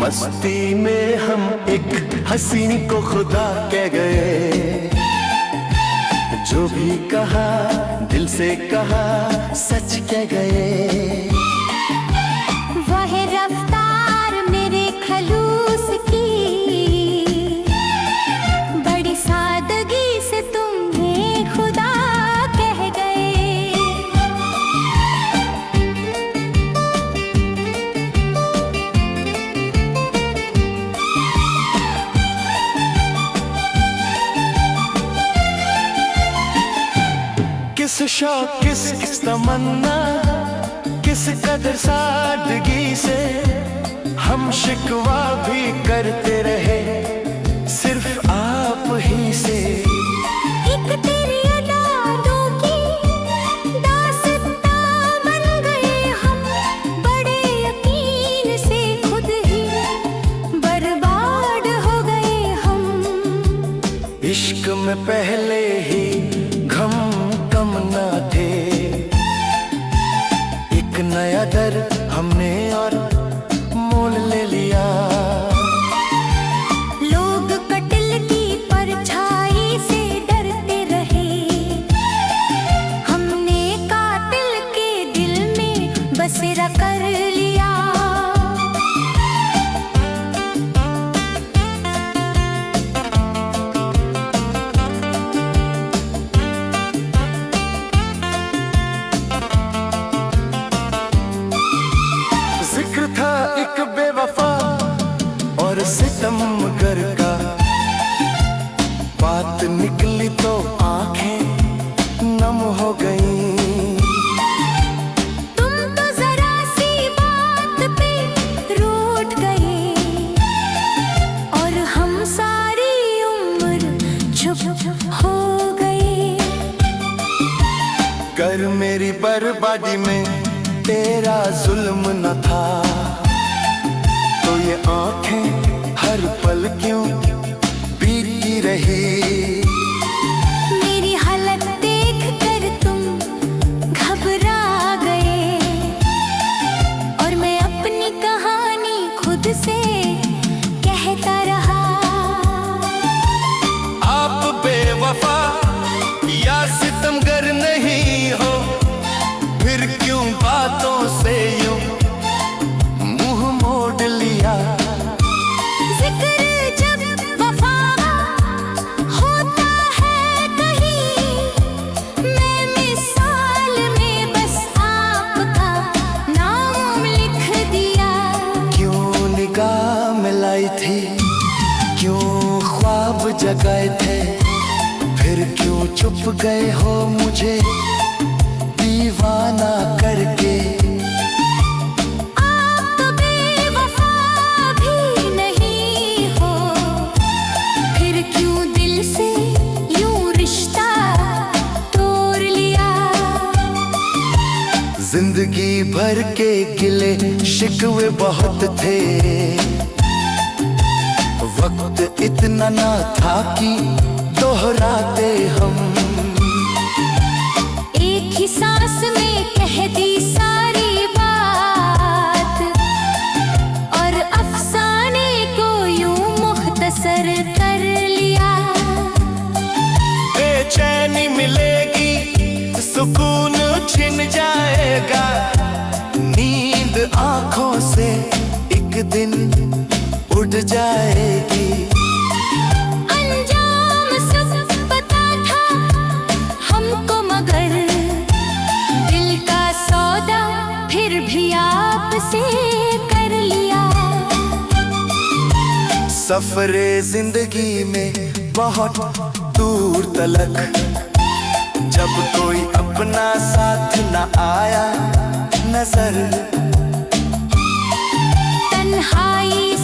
मस्ती में हम एक हसीन को खुदा कह गए। जो भी कहा दिल से कहा, सच कह गए। वह रफ्तार मेरे खलूस की, बड़ी सादगी से तुम्हें खुदा कह गए। किस शौक किस तमन्ना, किस कदर सादगी से हम शिकवा भी करते रहे सिर्फ आप ही से। एक तेरी अदाओं की दास्तां बन गए हम, बड़े यकीन से खुद ही बर्बाद हो गए हम। इश्क में पहले ही गम कम न थे, एक नया दर हमने और मोल ले लिया। लोग कत्ल की परछाई से डरते रहे, हमने कातिल के दिल में बसेरा कर लिया। जिक्र था एक बेवफा और सितमगर का, बात निकली तो आंखें नम हो गईं। तुम तो जरा सी बात पे रूठ गए, और हम सारी उम्र चुप हो गए। कर मेरी बर्बादी में तेरा जुल्म न था, तो ये आंखें हर पल क्यों बीती रही। मेरी हालत देख कर तुम घबरा गए, और मैं अपनी कहानी खुद से कहता रहा। आप बेवफा या सितमगर नहीं हो, फिर क्यों बातों से यूं मुंह मोड़ लिया। जिक्र जब वफा होता है कहीं, मैं मिसाल में बस आपका नाम लिख दिया। क्यों निगाह मिलाई थी, क्यों ख्वाब जगाए थे, फिर क्यों चुप गए हो मुझे दीवाना करके। आप तो बेवफा भी नहीं हो, फिर क्यों दिल से यूं रिश्ता तोड़ लिया। जिंदगी भर के गिले शिकवे बहुत थे, वक्त इतना ना था कि दोहराते हम। एक ही सांस में कह दी सारी बात, और अफसाने को यूं मुख्तसर कर लिया। बेचैनी मिलेगी, सुकून छिन जाएगा, नींद आंखों से एक दिन उड़ जाएगी। अंजाम सब पता था हमको, मगर दिल का सौदा फिर भी आपसे कर लिया। सफरे जिंदगी में बहुत दूर तलक, जब कोई अपना साथ न आया नजर। तन्हाई